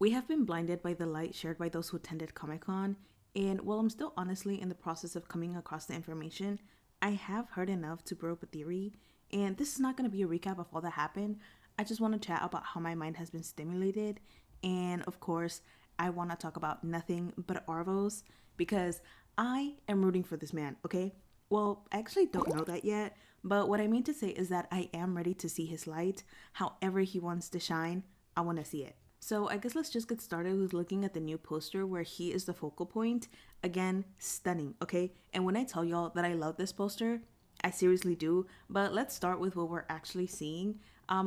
We have been blinded by the light shared by those who attended Comic-Con, and while I'm still honestly in the process of coming across the information, I have heard enough to brew up a theory, and this is not going to be a recap of all that happened. I just want to chat about how my mind has been stimulated, and of course, I want to talk about nothing but Aaravos, because I am rooting for this man, okay? Well, I actually don't know that yet, but what I mean to say is that I am ready to see his light. However he wants to shine, I want to see it. So I guess let's just get started with looking at the new poster where he is the focal point. Again, stunning, okay? And when I tell y'all that I love this poster, I seriously do. But let's start with what we're actually seeing.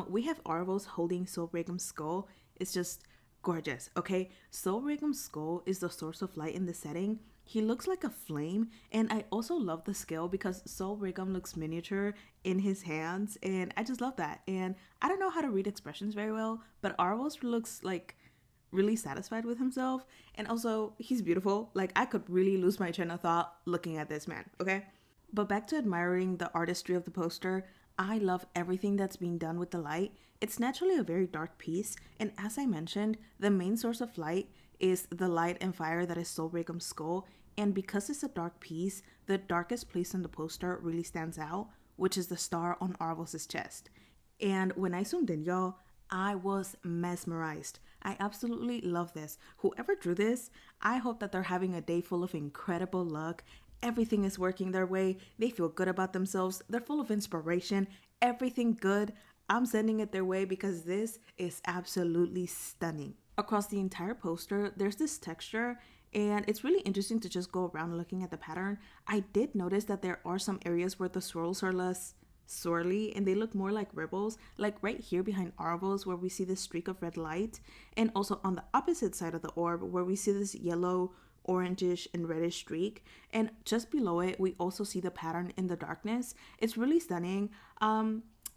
We have Aaravos holding Sol Ragem's skull. It's just gorgeous, okay? Sol Ragem's skull is the source of light in the setting. He looks like a flame, and I also love the scale because Sol Ragem looks miniature in his hands, and I just love that. And I don't know how to read expressions very well, but Aaravos looks like really satisfied with himself, and also he's beautiful. Like, I could really lose my train of thought looking at this man, okay? But back to admiring the artistry of the poster, I love everything that's being done with the light. It's naturally a very dark piece, and as I mentioned, the main source of light is the light and fire that is Sol Ragem's skull, and because it's a dark piece, the darkest place on the poster really stands out, which is the star on Aaravos' chest. And when I zoomed in, y'all, I was mesmerized. I absolutely love this. Whoever drew this, I hope that they're having a day full of incredible luck. Everything is working their way. They feel good about themselves. They're full of inspiration. Everything good. I'm sending it their way because this is absolutely stunning. Across the entire poster, there's this texture, and it's really interesting to just go around looking at the pattern. I did notice that there are some areas where the swirls are less swirly and they look more like ripples, like right here behind Aaravos where we see this streak of red light, and also on the opposite side of the orb where we see this yellow, orangish, and reddish streak, and just below it we also see the pattern in the darkness. It's really stunning.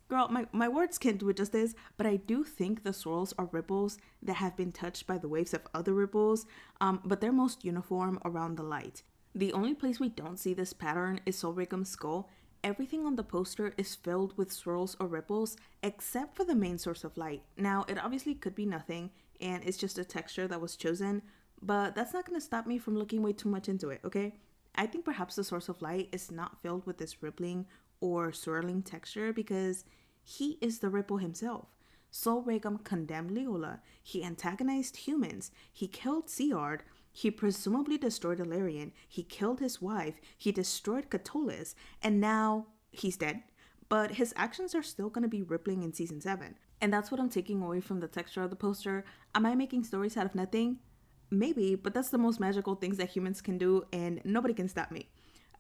Girl, my words can't do it justice, but I do think the swirls are ripples that have been touched by the waves of other ripples, but they're most uniform around the light. The only place we don't see this pattern is Sol Ragem's skull. Everything on the poster is filled with swirls or ripples, except for the main source of light. Now, it obviously could be nothing, and it's just a texture that was chosen, but that's not going to stop me from looking way too much into it, okay? I think perhaps the source of light is not filled with this rippling or swirling texture because he is the ripple himself. Sol Ragem condemned Leola. He antagonized humans. He killed Seard. He presumably destroyed Elarion. He killed his wife. He destroyed Catullus. And now he's dead. But his actions are still going to be rippling in season 7. And that's what I'm taking away from the texture of the poster. Am I making stories out of nothing? Maybe, but that's the most magical things that humans can do, and nobody can stop me.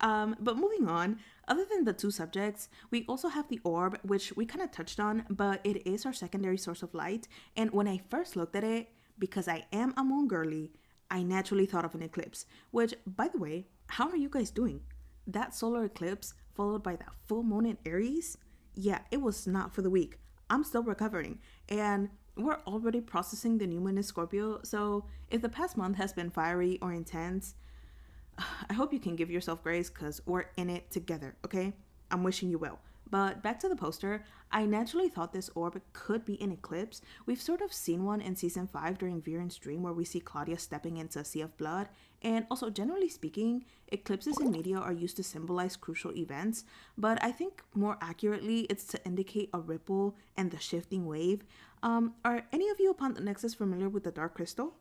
But moving on, other than the two subjects, we also have the orb, which we kind of touched on, but it is our secondary source of light. And when I first looked at it, because I am a moon girly, I naturally thought of an eclipse. Which, by the way, how are you guys doing? That solar eclipse followed by that full moon in Aries? Yeah, it was not for the weak. I'm still recovering, and we're already processing the new moon in Scorpio, so if the past month has been fiery or intense, I hope you can give yourself grace because we're in it together, okay? I'm wishing you well. But back to the poster, I naturally thought this orb could be an eclipse. We've sort of seen one in season 5 during Viren's dream where we see Claudia stepping into a sea of blood. And also, generally speaking, eclipses in media are used to symbolize crucial events, but I think more accurately, it's to indicate a ripple and the shifting wave. Are any of you upon the Nexus familiar with the Dark Crystal?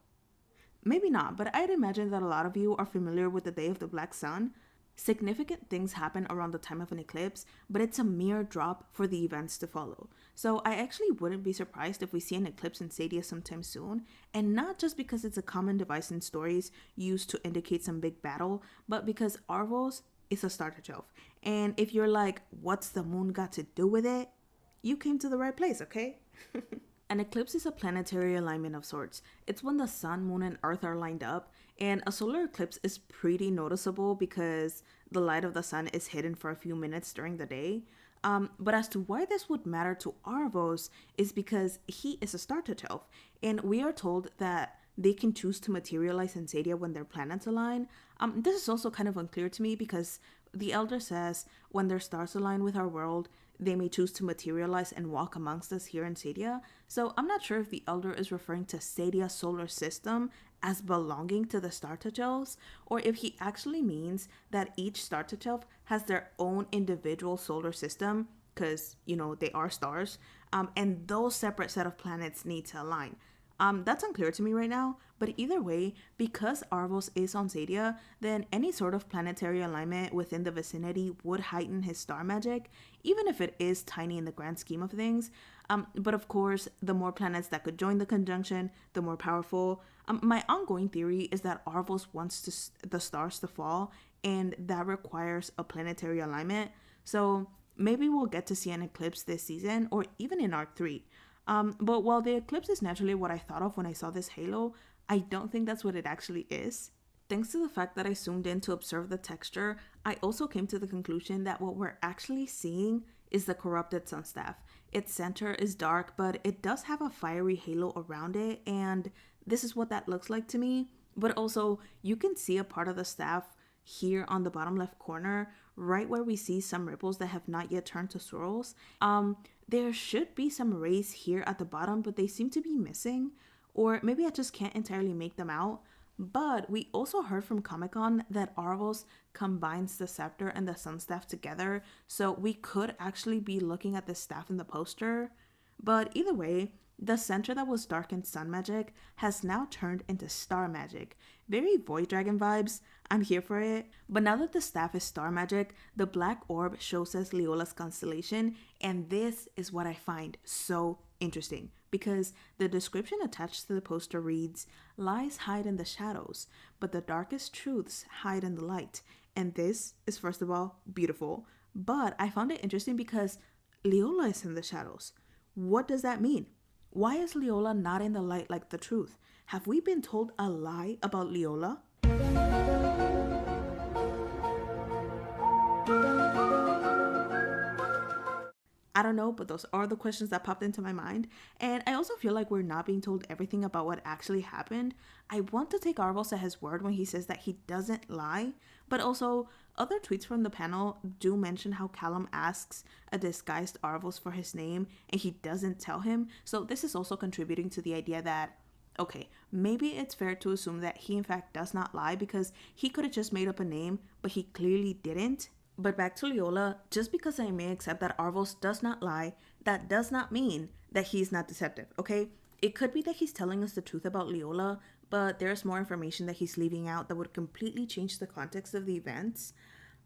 Maybe not, but I'd imagine that a lot of you are familiar with the Day of the Black Sun. Significant things happen around the time of an eclipse, but it's a mere drop for the events to follow. So I actually wouldn't be surprised if we see an eclipse in Xadia sometime soon, and not just because it's a common device in stories used to indicate some big battle, but because Aaravos is a Startouch elf. And if you're like, what's the moon got to do with it? You came to the right place, okay? An eclipse is a planetary alignment of sorts. It's when the sun, moon, and earth are lined up, and a solar eclipse is pretty noticeable because the light of the sun is hidden for a few minutes during the day. But as to why this would matter to Aaravos is because he is a Startouch elf, and we are told that they can choose to materialize in Xadia when their planets align. This is also kind of unclear to me because the Elder says when their stars align with our world, they may choose to materialize and walk amongst us here in Xadia. So I'm not sure if the Elder is referring to Xadia's solar system as belonging to the Startouch Elves, or if he actually means that each Startouch Elf has their own individual solar system, because, they are stars, and those separate set of planets need to align. That's unclear to me right now, but either way, because Aaravos is on Xadia, then any sort of planetary alignment within the vicinity would heighten his star magic, even if it is tiny in the grand scheme of things. But of course, the more planets that could join the conjunction, the more powerful. My ongoing theory is that Aaravos wants the stars to fall, and that requires a planetary alignment. So maybe we'll get to see an eclipse this season, or even in Arc 3. But while the eclipse is naturally what I thought of when I saw this halo, I don't think that's what it actually is. Thanks to the fact that I zoomed in to observe the texture, I also came to the conclusion that what we're actually seeing is the corrupted sunstaff. Its center is dark, but it does have a fiery halo around it, and this is what that looks like to me. But also, you can see a part of the staff here on the bottom left corner, right where we see some ripples that have not yet turned to swirls. There should be some rays here at the bottom, but they seem to be missing, or maybe I just can't entirely make them out. But we also heard from Comic-Con that Aaravos combines the scepter and the sun staff together, so we could actually be looking at the staff in the poster. But either way, the center that was darkened sun magic has now turned into star magic. Very Void Dragon vibes. I'm here for it. But now that the staff is star magic, the black orb shows us Leola's constellation, and this is what I find so interesting, because the description attached to the poster reads, "Lies hide in the shadows, but the darkest truths hide in the light." And this is, first of all, beautiful. But I found it interesting because Leola is in the shadows. What does that mean? Why is Leola not in the light like the truth? Have we been told a lie about Leola? I don't know, but those are the questions that popped into my mind. And I also feel like we're not being told everything about what actually happened. I want to take Aaravos at his word when he says that he doesn't lie, but also other tweets from the panel do mention how Callum asks a disguised Aaravos for his name and he doesn't tell him. So this is also contributing to the idea that, okay, maybe it's fair to assume that he in fact does not lie, because he could have just made up a name, but he clearly didn't. But back to Leola, just because I may accept that Aaravos does not lie, that does not mean that he's not deceptive, okay? It could be that he's telling us the truth about Leola, but there's more information that he's leaving out that would completely change the context of the events.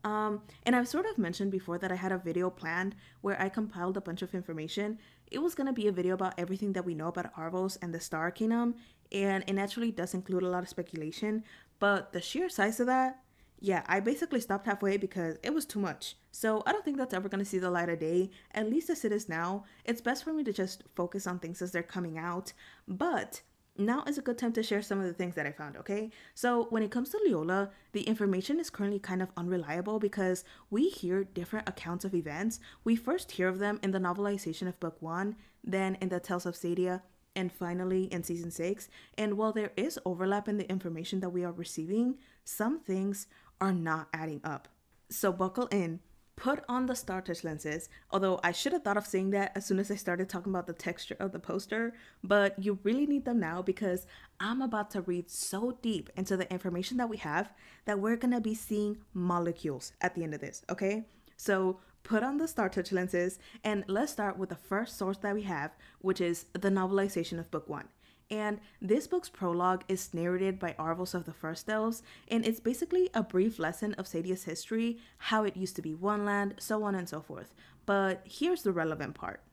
And I've sort of mentioned before that I had a video planned where I compiled a bunch of information. It was going to be a video about everything that we know about Aaravos and the Star Arcanum, and it naturally does include a lot of speculation, but the sheer size of that, yeah, I basically stopped halfway because it was too much. So I don't think that's ever going to see the light of day, at least as it is now. It's best for me to just focus on things as they're coming out. But now is a good time to share some of the things that I found, okay? So when it comes to Leola, the information is currently kind of unreliable because we hear different accounts of events. We first hear of them in the novelization of Book 1, then in the Tales of Xadia, and finally in Season 6. And while there is overlap in the information that we are receiving, some things are not adding up. So buckle in, put on the Startouch lenses, although I should have thought of saying that as soon as I started talking about the texture of the poster, but you really need them now because I'm about to read so deep into the information that we have that we're gonna be seeing molecules at the end of this, okay? So put on the Startouch lenses and let's start with the first source that we have, which is the novelization of Book 1. And this book's prologue is narrated by Aaravos of the First Elves, and it's basically a brief lesson of Xadia's history, how it used to be one land, so on and so forth. But here's the relevant part.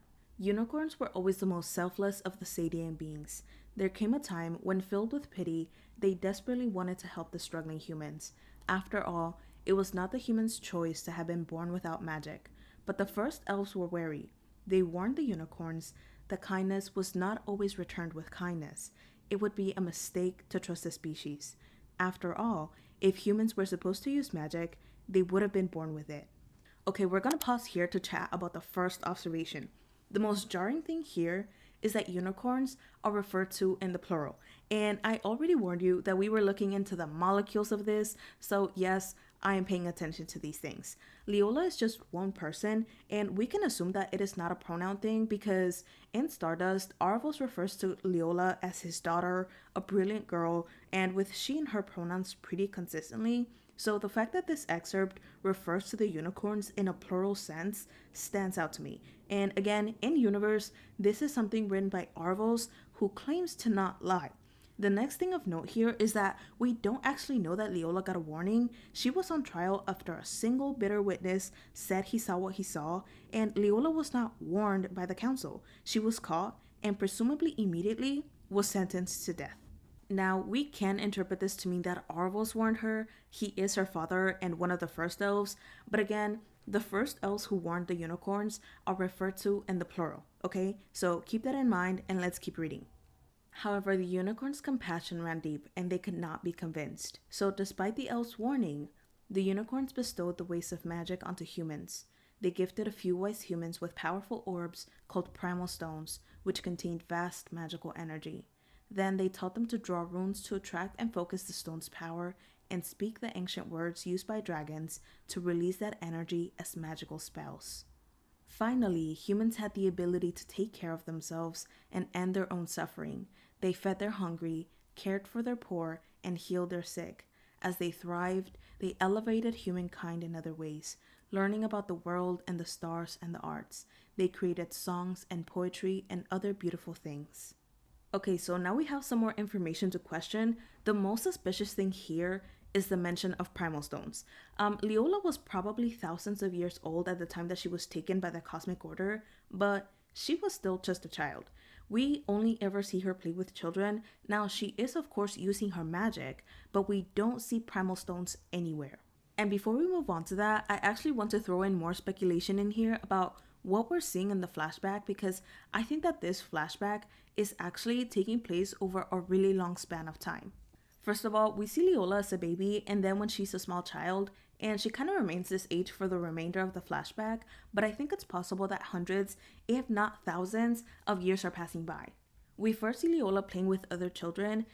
Unicorns were always the most selfless of the Xadian beings. There came a time when, filled with pity, they desperately wanted to help the struggling humans. After all, it was not the humans' choice to have been born without magic, but the first elves were wary. They warned the unicorns that kindness was not always returned with kindness. It would be a mistake to trust the species. After all, if humans were supposed to use magic, they would have been born with it. Okay, we're gonna pause here to chat about the first observation. The most jarring thing here is that unicorns are referred to in the plural. And I already warned you that we were looking into the molecules of this, so yes, I am paying attention to these things. Leola is just one person, and we can assume that it is not a pronoun thing because in Stardust, Aaravos refers to Leola as his daughter, a brilliant girl, and with she and her pronouns pretty consistently. So the fact that this excerpt refers to the unicorns in a plural sense stands out to me. And again, in universe, this is something written by Aaravos, who claims to not lie. The next thing of note here is that we don't actually know that Leola got a warning. She was on trial after a single bitter witness said he saw what he saw, and Leola was not warned by the council. She was caught and presumably immediately was sentenced to death. Now, we can interpret this to mean that Aaravos warned her. He is her father and one of the first elves, but again, the first elves who warned the unicorns are referred to in the plural, okay? So keep that in mind and let's keep reading. However, the unicorn's compassion ran deep, and they could not be convinced. So despite the elves' warning, the unicorns bestowed the waste of magic onto humans. They gifted a few wise humans with powerful orbs called primal stones, which contained vast magical energy. Then they taught them to draw runes to attract and focus the stone's power, and speak the ancient words used by dragons to release that energy as magical spells. Finally, humans had the ability to take care of themselves and end their own suffering. They fed their hungry, cared for their poor, and healed their sick. As they thrived, they elevated humankind in other ways, learning about the world and the stars and the arts. They created songs and poetry and other beautiful things. Okay, so now we have some more information to question. The most suspicious thing here is the mention of primal stones. Leola was probably thousands of years old at the time that she was taken by the Cosmic Order, but she was still just a child. We only ever see her play with children. Now, she is of course using her magic, but we don't see primal stones anywhere. And before we move on to that, I actually want to throw in more speculation in here about what we're seeing in the flashback, because I think that this flashback is actually taking place over a really long span of time. First of all, we see Leola as a baby, and then when she's a small child, and she kind of remains this age for the remainder of the flashback, but I think it's possible that hundreds, if not thousands, of years are passing by. We first see Leola playing with other children.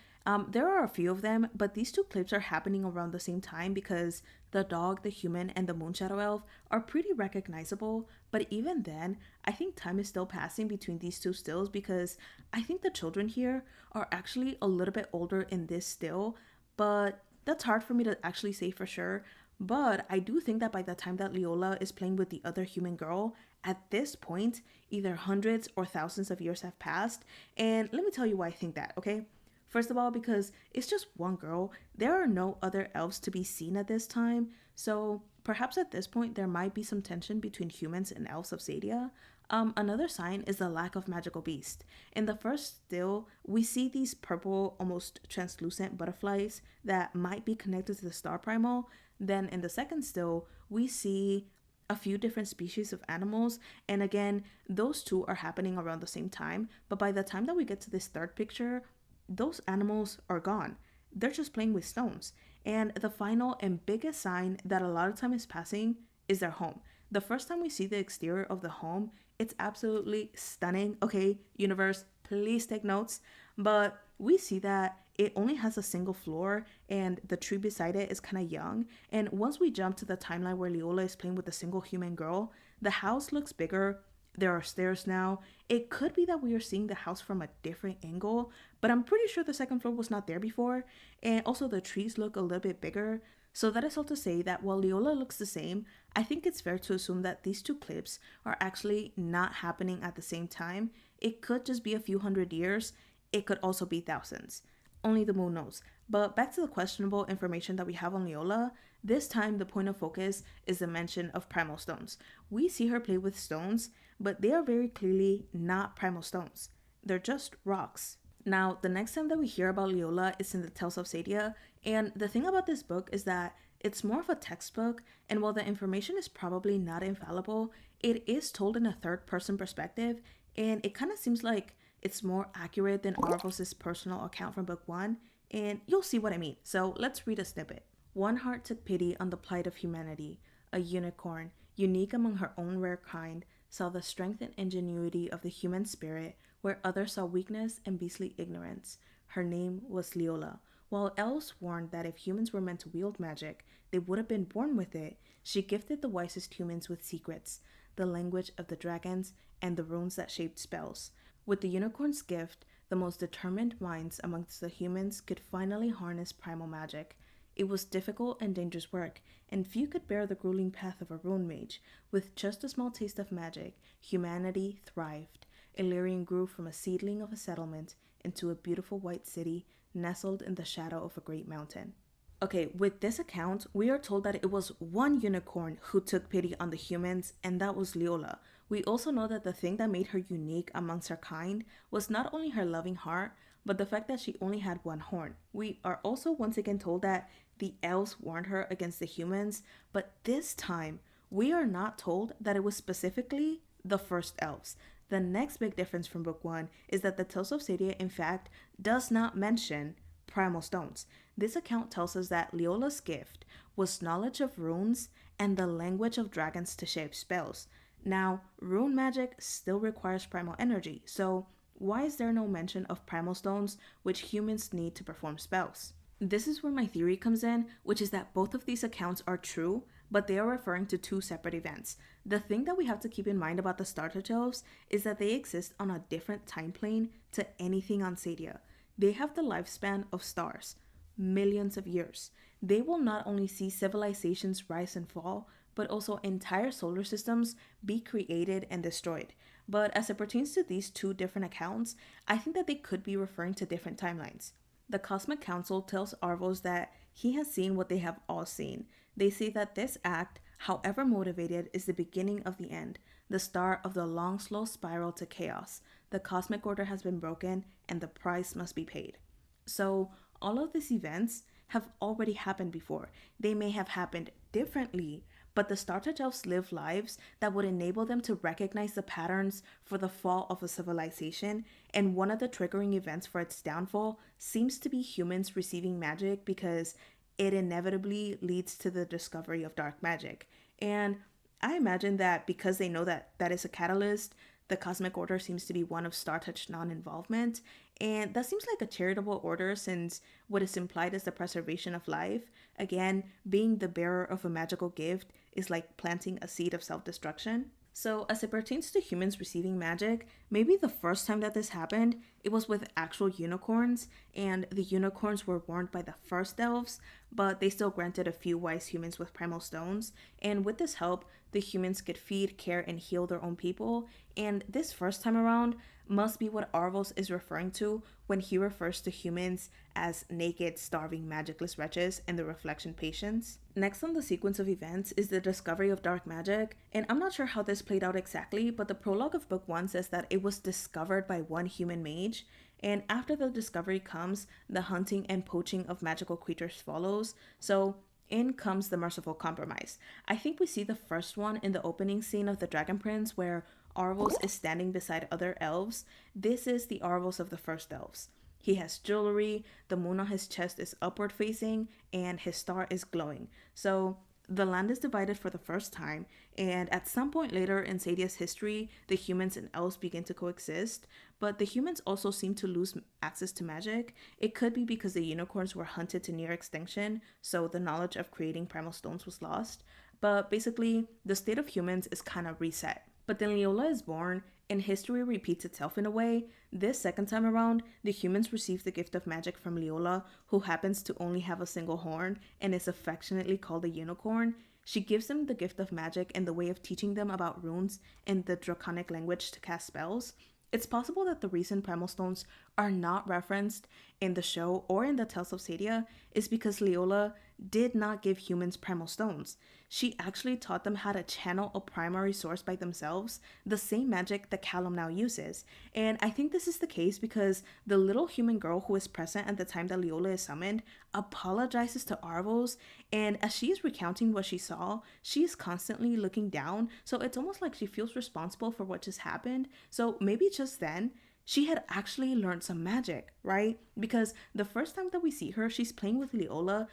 There are a few of them, but these two clips are happening around the same time because the dog, the human, and the Moonshadow Elf are pretty recognizable, but even then, I think time is still passing between these two stills because I think the children here are actually a little bit older in this still, but that's hard for me to actually say for sure. But I do think that by the time that Leola is playing with the other human girl, at this point, either hundreds or thousands of years have passed, and let me tell you why I think that, okay? First of all, because it's just one girl, there are no other elves to be seen at this time, so perhaps at this point there might be some tension between humans and elves of Xadia. Another sign is the lack of magical beast. In the first still, we see these purple, almost translucent butterflies that might be connected to the star primal. Then in the second still, we see a few different species of animals, and again, those two are happening around the same time, but by the time that we get to this third picture, those animals are gone. They're just playing with stones. And the final and biggest sign that a lot of time is passing is their home. The first time we see the exterior of the home, it's absolutely stunning. Okay, universe, please take notes. But we see that it only has a single floor and the tree beside it is kind of young. And once we jump to the timeline where Leola is playing with a single human girl, the house looks bigger. There are stairs now. It could be that we are seeing the house from a different angle, but I'm pretty sure the second floor was not there before. And also the trees look a little bit bigger. So that is all to say that while Leola looks the same, I think it's fair to assume that these two clips are actually not happening at the same time. It could just be a few hundred years. It could also be thousands. Only the moon knows. But back to the questionable information that we have on Leola, this time the point of focus is the mention of primal stones. We see her play with stones, but they are very clearly not primal stones. They're just rocks. Now, the next time that we hear about Leola is in the Tales of Xadia, and the thing about this book is that it's more of a textbook, and while the information is probably not infallible, it is told in a third-person perspective, and it kind of seems like it's more accurate than Aaravos' personal account from book 1, and you'll see what I mean. So let's read a snippet. One heart took pity on the plight of humanity. A unicorn, unique among her own rare kind, saw the strength and ingenuity of the human spirit, where others saw weakness and beastly ignorance. Her name was Leola. While elves warned that if humans were meant to wield magic, they would have been born with it, she gifted the wisest humans with secrets, the language of the dragons, and the runes that shaped spells. With the unicorn's gift, the most determined minds amongst the humans could finally harness primal magic. It was difficult and dangerous work, and few could bear the grueling path of a rune mage. With just a small taste of magic, humanity thrived. Elarion grew from a seedling of a settlement into a beautiful white city nestled in the shadow of a great mountain. Okay, with this account, we are told that it was one unicorn who took pity on the humans, and that was Leola. We also know that the thing that made her unique amongst her kind was not only her loving heart, but the fact that she only had one horn. We are also once again told that the elves warned her against the humans, but this time, we are not told that it was specifically the first elves. The next big difference from book 1 is that the Tales of Xadia, in fact, does not mention primal stones. This account tells us that Leola's gift was knowledge of runes and the language of dragons to shape spells. Now, rune magic still requires primal energy, so why is there no mention of primal stones which humans need to perform spells? This is where my theory comes in, which is that both of these accounts are true, but they are referring to two separate events. The thing that we have to keep in mind about the Startouch Elves is that they exist on a different time plane to anything on Xadia. They have the lifespan of stars, millions of years. They will not only see civilizations rise and fall, but also entire solar systems be created and destroyed. But as it pertains to these two different accounts, I think that they could be referring to different timelines. The Cosmic Council tells Aaravos that he has seen what they have all seen. They say that this act, however motivated, is the beginning of the end, the start of the long, slow spiral to chaos. The cosmic order has been broken and the price must be paid. So, all of these events have already happened before. They may have happened differently, but the Startouch Elves live lives that would enable them to recognize the patterns for the fall of a civilization, and one of the triggering events for its downfall seems to be humans receiving magic because it inevitably leads to the discovery of dark magic. And I imagine that because they know that that is a catalyst, the cosmic order seems to be one of Startouch non-involvement, and that seems like a charitable order since what is implied is the preservation of life. Again, being the bearer of a magical gift is like planting a seed of self-destruction. So as it pertains to humans receiving magic, maybe the first time that this happened, it was with actual unicorns, and the unicorns were warned by the first elves, but they still granted a few wise humans with primal stones, and with this help, the humans could feed, care, and heal their own people, and this first time around must be what Aaravos is referring to when he refers to humans as naked, starving, magicless wretches and the reflection patients. Next on the sequence of events is the discovery of dark magic, and I'm not sure how this played out exactly, but the prologue of book 1 says that it was discovered by one human mage, and after the discovery comes, the hunting and poaching of magical creatures follows, so in comes the merciful compromise. I think we see the first one in the opening scene of the Dragon Prince where Aaravos is standing beside other elves. This is the Aaravos of the first elves. He has jewelry, the moon on his chest is upward facing, and his star is glowing. So the land is divided for the first time, and at some point later in Xadia's history, the humans and elves begin to coexist, but the humans also seem to lose access to magic. It could be because the unicorns were hunted to near extinction, so the knowledge of creating primal stones was lost. But basically, the state of humans is kind of reset. But then Leola is born, and history repeats itself in a way. This second time around, the humans receive the gift of magic from Leola, who happens to only have a single horn and is affectionately called a unicorn. She gives them the gift of magic and the way of teaching them about runes and the draconic language to cast spells. It's possible that the reason primal stones are not referenced in the show or in the Tales of Xadia is because Leola did not give humans primal stones. She actually taught them how to channel a primary source by themselves, the same magic that Callum now uses. And I think this is the case because the little human girl who is present at the time that Leola is summoned apologizes to Aaravos, and as she is recounting what she saw, she is constantly looking down, so it's almost like she feels responsible for what just happened. So maybe just then, she had actually learned some magic, right? Because the first time that we see her, she's playing with Leola.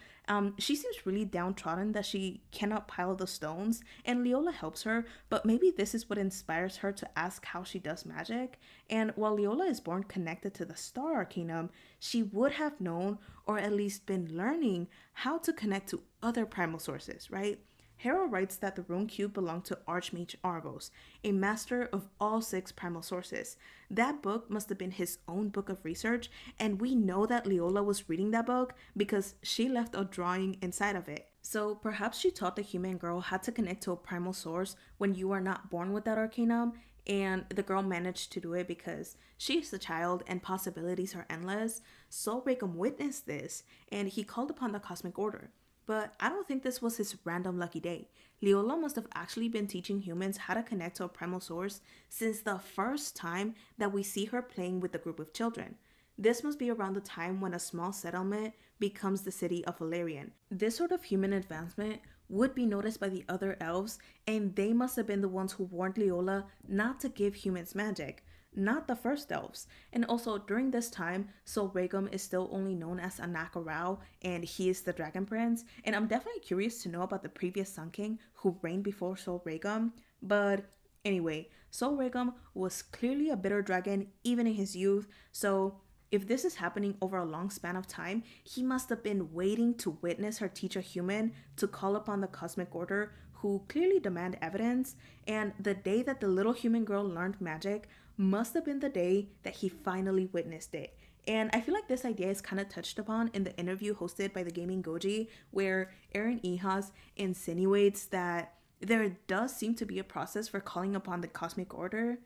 She seems really downtrodden that she cannot pile the stones, and Leola helps her, but maybe this is what inspires her to ask how she does magic. And while Leola is born connected to the Star Arcanum, she would have known, or at least been learning, how to connect to other primal sources, right? Harrow writes that the rune cube belonged to Archmage Aaravos, a master of all six primal sources. That book must have been his own book of research, and we know that Leola was reading that book because she left a drawing inside of it. So perhaps she taught the human girl how to connect to a primal source when you are not born with that arcanum, and the girl managed to do it because she is a child and possibilities are endless. Sol Ragem witnessed this, and he called upon the cosmic order. But I don't think this was his random lucky day. Leola must have actually been teaching humans how to connect to a primal source since the first time that we see her playing with a group of children. This must be around the time when a small settlement becomes the city of Elarion. This sort of human advancement would be noticed by the other elves, and they must have been the ones who warned Leola not to give humans magic, not the first elves. And also, during this time, Sol Ragem is still only known as Anakarao, and he is the Dragon Prince. And I'm definitely curious to know about the previous Sun King who reigned before Sol Ragem. But anyway, Sol Ragem was clearly a bitter dragon even in his youth, so if this is happening over a long span of time, he must have been waiting to witness her teach a human to call upon the cosmic order who clearly demand evidence, and the day that the little human girl learned magic must have been the day that he finally witnessed it. And I feel like this idea is kind of touched upon in the interview hosted by the Gaming Goji, where Aaron Ehas insinuates that there does seem to be a process for calling upon the cosmic order.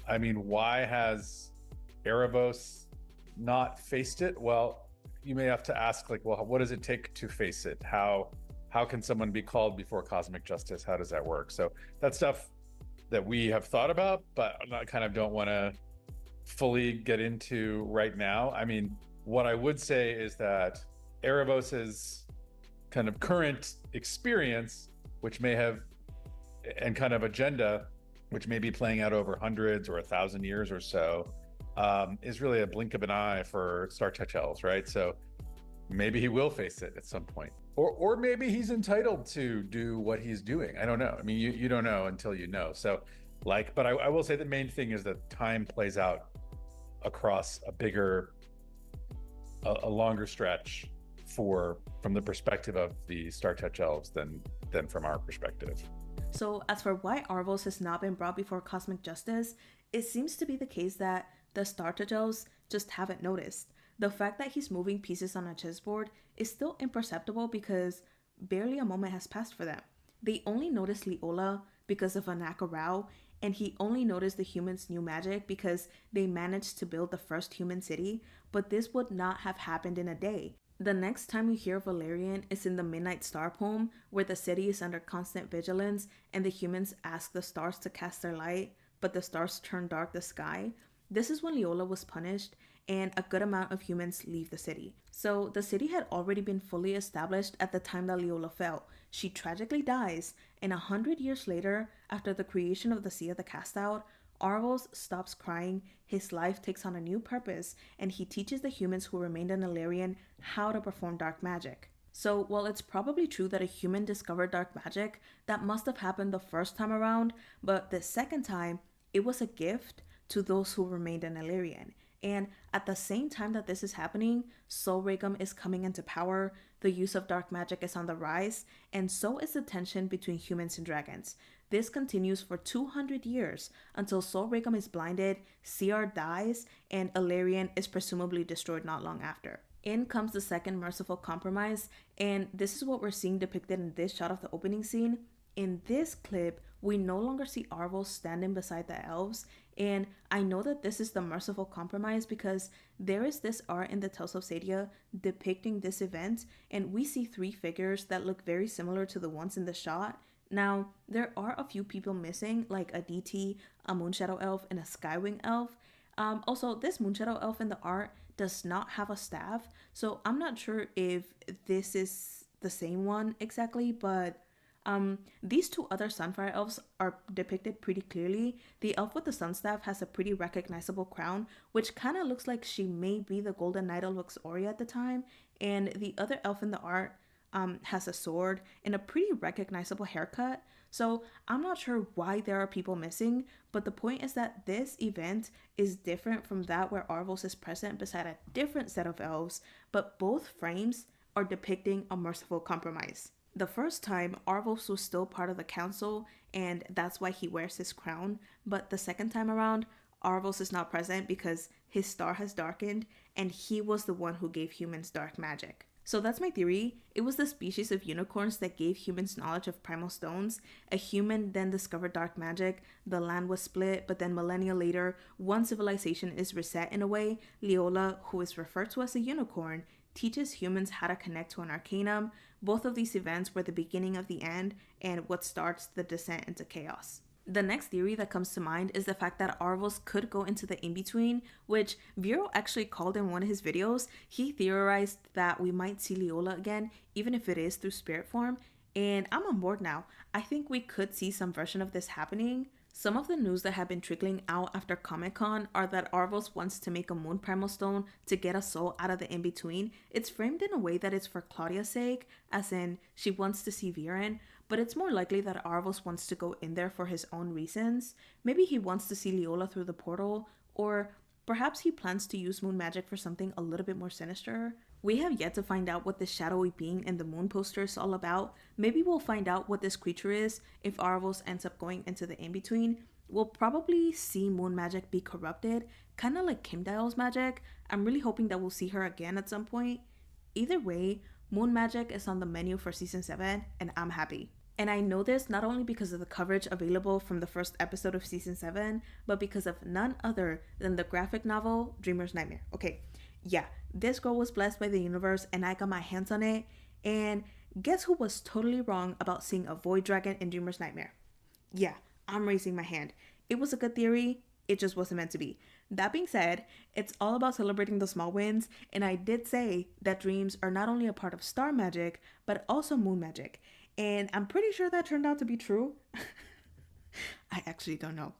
I mean, why has Aaravos not faced it? Well, you may have to ask, like, well, what does it take to face it? How can someone be called before cosmic justice? How does that work? So that's stuff that we have thought about, but I kind of don't want to fully get into right now. I mean, what I would say is that Aaravos's kind of current experience, which may have, and kind of agenda, which may be playing out over hundreds or 1,000 years or so, is really a blink of an eye for Startouch Elves, right? So maybe he will face it at some point, or maybe he's entitled to do what he's doing. I don't know. I mean, you don't know until you know. So, like, but I will say the main thing is that time plays out across a longer stretch from the perspective of the Startouch Elves than from our perspective. So, as for why Aaravos has not been brought before cosmic justice, it seems to be the case that the Startouch Elves just haven't noticed. The fact that he's moving pieces on a chessboard is still imperceptible because barely a moment has passed for them. They only noticed Leola because of Anakarao, and he only noticed the humans' new magic because they managed to build the first human city, but this would not have happened in a day. The next time we hear of Elarion is in the Midnight Star poem, where the city is under constant vigilance and the humans ask the stars to cast their light, but the stars turn dark the sky. This is when Leola was punished, and a good amount of humans leave the city. So the city had already been fully established at the time that Leola fell. She tragically dies, and 100 years later, after the creation of the Sea of the Cast Out, Aaravos stops crying, his life takes on a new purpose, and he teaches the humans who remained in Elarion how to perform dark magic. So while it's probably true that a human discovered dark magic, that must have happened the first time around, but the second time, it was a gift to those who remained in Elarion. And at the same time that this is happening, Sol Ragem is coming into power, the use of dark magic is on the rise, and so is the tension between humans and dragons. This continues for 200 years until Sol Ragem is blinded, CR dies, and Elarion is presumably destroyed not long after. In comes the second merciful compromise, and this is what we're seeing depicted in this shot of the opening scene. In this clip, we no longer see Aaravos standing beside the elves, and I know that this is the merciful compromise because there is this art in the Tales of Xadia depicting this event, and we see three figures that look very similar to the ones in the shot. Now, there are a few people missing, like a DT, a Moonshadow Elf, and a Skywing Elf. Also, this Moonshadow Elf in the art does not have a staff, so I'm not sure if this is the same one exactly, but These two other Sunfire elves are depicted pretty clearly. The elf with the Sunstaff has a pretty recognizable crown, which kind of looks like she may be the Golden Knight of Luxoria at the time, and the other elf in the art has a sword and a pretty recognizable haircut. So I'm not sure why there are people missing, but the point is that this event is different from that where Aaravos is present beside a different set of elves, but both frames are depicting a merciful compromise. The first time, Aaravos was still part of the council, and that's why he wears his crown, but the second time around, Aaravos is not present because his star has darkened, and he was the one who gave humans dark magic. So that's my theory. It was the species of unicorns that gave humans knowledge of primal stones. A human then discovered dark magic, the land was split, but then millennia later, one civilization is reset in a way. Leola, who is referred to as a unicorn, teaches humans how to connect to an arcanum. Both of these events were the beginning of the end and what starts the descent into chaos. The next theory that comes to mind is the fact that Aaravos could go into the in-between, which Vero actually called in one of his videos. He theorized that we might see Leola again, even if it is through spirit form, and I'm on board now. I think we could see some version of this happening. Some of the news that have been trickling out after Comic-Con are that Aaravos wants to make a moon primal stone to get a soul out of the in-between. It's framed in a way that it's for Claudia's sake, as in she wants to see Viren, but it's more likely that Aaravos wants to go in there for his own reasons. Maybe he wants to see Leola through the portal, or perhaps he plans to use moon magic for something a little bit more sinister. We have yet to find out what this shadowy being in the moon poster is all about. Maybe we'll find out what this creature is if Aaravos ends up going into the in-between. We'll probably see moon magic be corrupted, kind of like Kimdial's magic. I'm really hoping that we'll see her again at some point. Either way, moon magic is on the menu for season 7, and I'm happy. And I know this not only because of the coverage available from the first episode of season 7, but because of none other than the graphic novel Dreamer's Nightmare. Okay, yeah, this girl was blessed by the universe and I got my hands on it. And guess who was totally wrong about seeing a void dragon in Dreamer's Nightmare? Yeah, I'm raising my hand. It was a good theory, it just wasn't meant to be. That being said, it's all about celebrating the small wins, and I did say that dreams are not only a part of star magic, but also moon magic. And I'm pretty sure that turned out to be true. I actually don't know.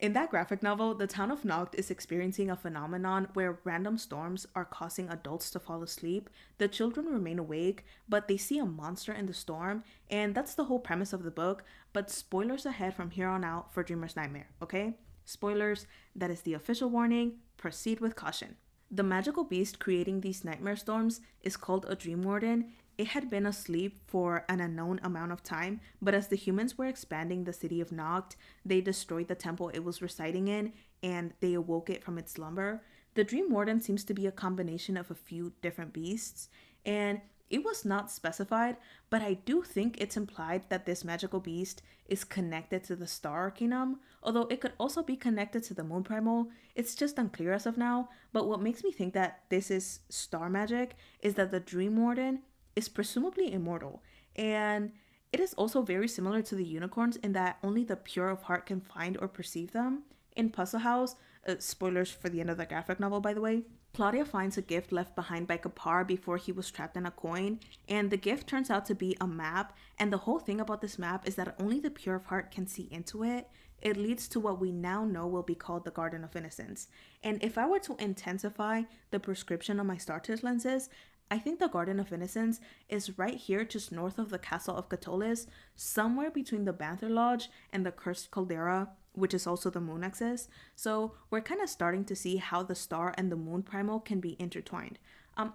In that graphic novel, the town of Noct is experiencing a phenomenon where random storms are causing adults to fall asleep. The children remain awake, but they see a monster in the storm, and that's the whole premise of the book. But spoilers ahead from here on out for Dreamer's Nightmare, okay? Spoilers, that is the official warning. Proceed with caution. The magical beast creating these nightmare storms is called a dream warden. It had been asleep for an unknown amount of time, but as the humans were expanding the city of Noct, they destroyed the temple it was residing in, and they awoke it from its slumber. The Dream Warden seems to be a combination of a few different beasts, and it was not specified, but I do think it's implied that this magical beast is connected to the Star Arcanum, although it could also be connected to the Moon Primal. It's just unclear as of now, but what makes me think that this is star magic is that the Dream Warden is presumably immortal, and it is also very similar to the unicorns in that only the pure of heart can find or perceive them. In Puzzle House, spoilers for the end of the graphic novel by the way, Claudia finds a gift left behind by Kapar before he was trapped in a coin, and the gift turns out to be a map, and the whole thing about this map is that only the pure of heart can see into it. It leads to what we now know will be called the Garden of Innocence. And if I were to intensify the prescription on my StarTouch lenses, I think the Garden of Innocence is right here just north of the Castle of Catolis, somewhere between the Banther Lodge and the Cursed Caldera, which is also the moon nexus. So we're kind of starting to see how the star and the moon primal can be intertwined.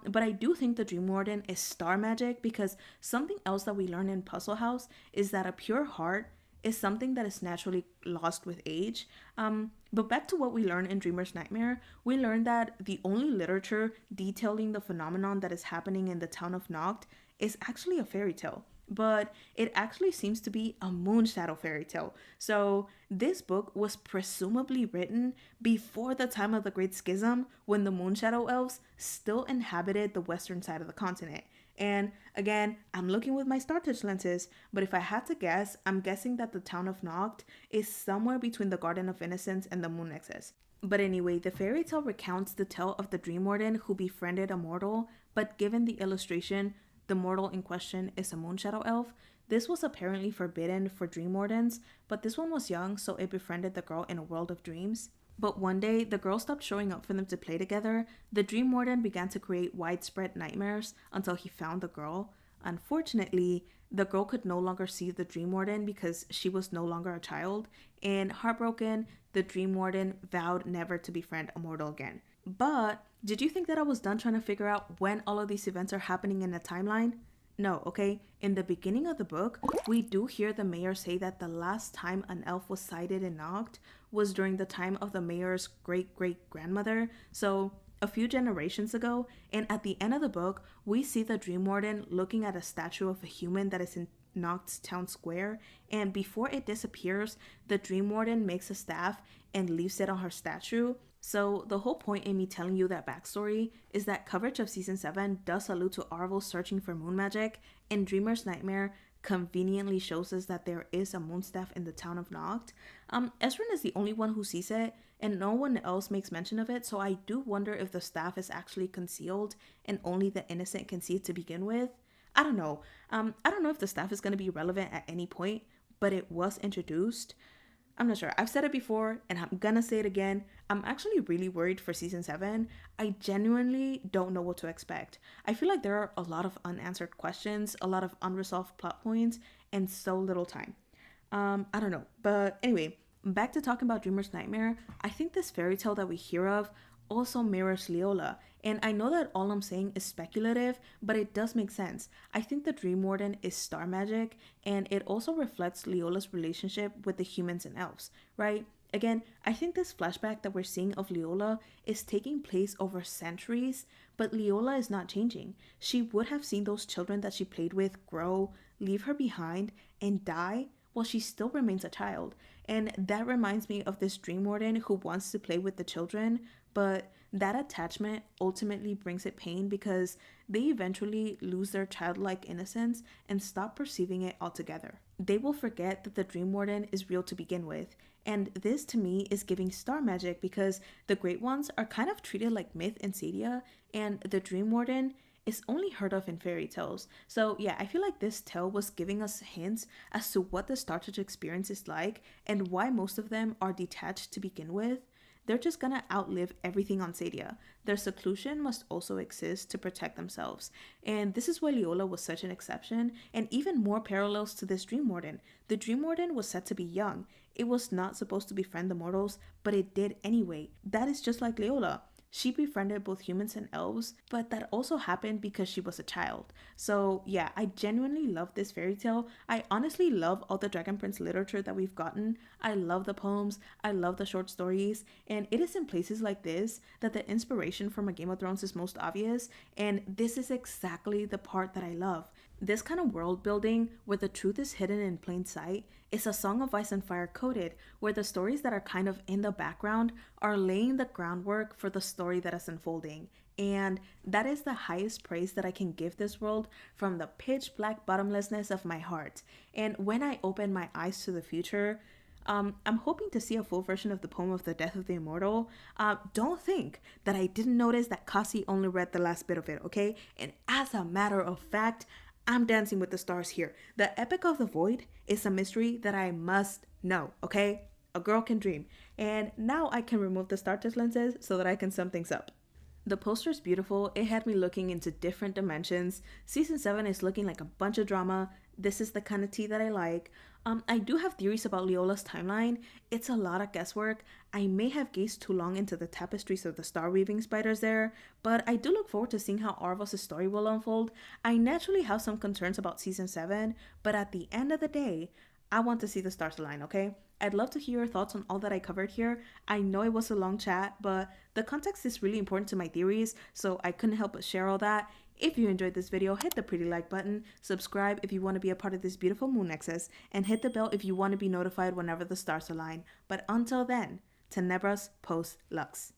But I do think the Dream Warden is star magic because something else that we learn in Puzzle House is that a pure heart is something that is naturally lost with age. But back to what we learn in Dreamer's Nightmare, we learn that the only literature detailing the phenomenon that is happening in the town of Noct is actually a fairy tale. But it actually seems to be a moon shadow fairy tale. So this book was presumably written before the time of the Great Schism, when the moon shadow elves still inhabited the western side of the continent. And again, I'm looking with my StarTouch lenses, but if I had to guess, I'm guessing that the town of Noct is somewhere between the Garden of Innocence and the moon nexus. But anyway, the fairy tale recounts the tale of the Dream Warden who befriended a mortal, but given the illustration, the mortal in question is a moon shadow elf. This was apparently forbidden for dream wardens, but this one was young, so it befriended the girl in a world of dreams. But one day, the girl stopped showing up for them to play together. The dream warden began to create widespread nightmares until he found the girl. Unfortunately, the girl could no longer see the dream warden because she was no longer a child, and heartbroken, the dream warden vowed never to befriend a mortal again. But did you think that I was done trying to figure out when all of these events are happening in the timeline? No, okay? In the beginning of the book, we do hear the mayor say that the last time an elf was sighted in Noct was during the time of the mayor's great-great-grandmother, so a few generations ago, and at the end of the book, we see the Dream Warden looking at a statue of a human that is in Noct's town square, and before it disappears, the Dream Warden makes a staff and leaves it on her statue. So the whole point in me telling you that backstory is that coverage of Season 7 does allude to Aaravos searching for moon magic, and Dreamer's Nightmare conveniently shows us that there is a moonstaff in the town of Noct. Ezrin is the only one who sees it, and no one else makes mention of it, so I do wonder if the staff is actually concealed and only the innocent can see it to begin with. I don't know. I don't know if the staff is going to be relevant at any point, but it was introduced. I'm not sure. I've said it before and I'm gonna say it again. I'm actually really worried for Season 7. I genuinely don't know what to expect. I feel like there are a lot of unanswered questions, a lot of unresolved plot points, and so little time. I don't know. But anyway, back to talking about Dreamer's Nightmare. I think this fairy tale that we hear of also mirrors Leola, and I know that all I'm saying is speculative, but it does make sense. I think the Dream Warden is star magic, and it also reflects Leola's relationship with the humans and elves, right? Again, I think this flashback that we're seeing of Leola is taking place over centuries, but Leola is not changing. She would have seen those children that she played with grow, leave her behind, and die while she still remains a child. And that reminds me of this Dream Warden who wants to play with the children, but that attachment ultimately brings it pain because they eventually lose their childlike innocence and stop perceiving it altogether. They will forget that the Dream Warden is real to begin with, and this to me is giving star magic because the Great Ones are kind of treated like myth in Xadia, and the Dream Warden is only heard of in fairy tales. So yeah, I feel like this tale was giving us hints as to what the Startouch experience is like and why most of them are detached to begin with. They're just gonna outlive everything on Xadia. Their seclusion must also exist to protect themselves. And this is why Leola was such an exception, and even more parallels to this Dream Warden. The Dream Warden was said to be young. It was not supposed to befriend the mortals, but it did anyway. That is just like Leola. She befriended both humans and elves, but that also happened because she was a child. So yeah, I genuinely love this fairy tale. I honestly love all the Dragon Prince literature that we've gotten. I love the poems, I love the short stories, and it is in places like this that the inspiration from A Game of Thrones is most obvious, and this is exactly the part that I love. This kind of world building, where the truth is hidden in plain sight, is a Song of Ice and Fire coded, where the stories that are kind of in the background are laying the groundwork for the story that is unfolding. And that is the highest praise that I can give this world from the pitch black bottomlessness of my heart. And when I open my eyes to the future, I'm hoping to see a full version of the poem of the Death of the Immortal. Don't think that I didn't notice that Kasi only read the last bit of it, okay? And as a matter of fact, I'm dancing with the stars here. The Epic of the Void is a mystery that I must know, okay? A girl can dream. And now I can remove the Startouch lenses so that I can sum things up. The poster is beautiful. It had me looking into different dimensions. Season 7 is looking like a bunch of drama. This is the kind of tea that I like. I do have theories about Leola's timeline. It's a lot of guesswork. I may have gazed too long into the tapestries of the star weaving spiders there, but I do look forward to seeing how Aaravos' story will unfold. I naturally have some concerns about Season 7, but at the end of the day, I want to see the stars align, okay? I'd love to hear your thoughts on all that I covered here. I know it was a long chat, but the context is really important to my theories, so I couldn't help but share all that. If you enjoyed this video, hit the pretty like button, subscribe if you want to be a part of this beautiful moon nexus, and hit the bell if you want to be notified whenever the stars align. But until then, Tenebras post Lux.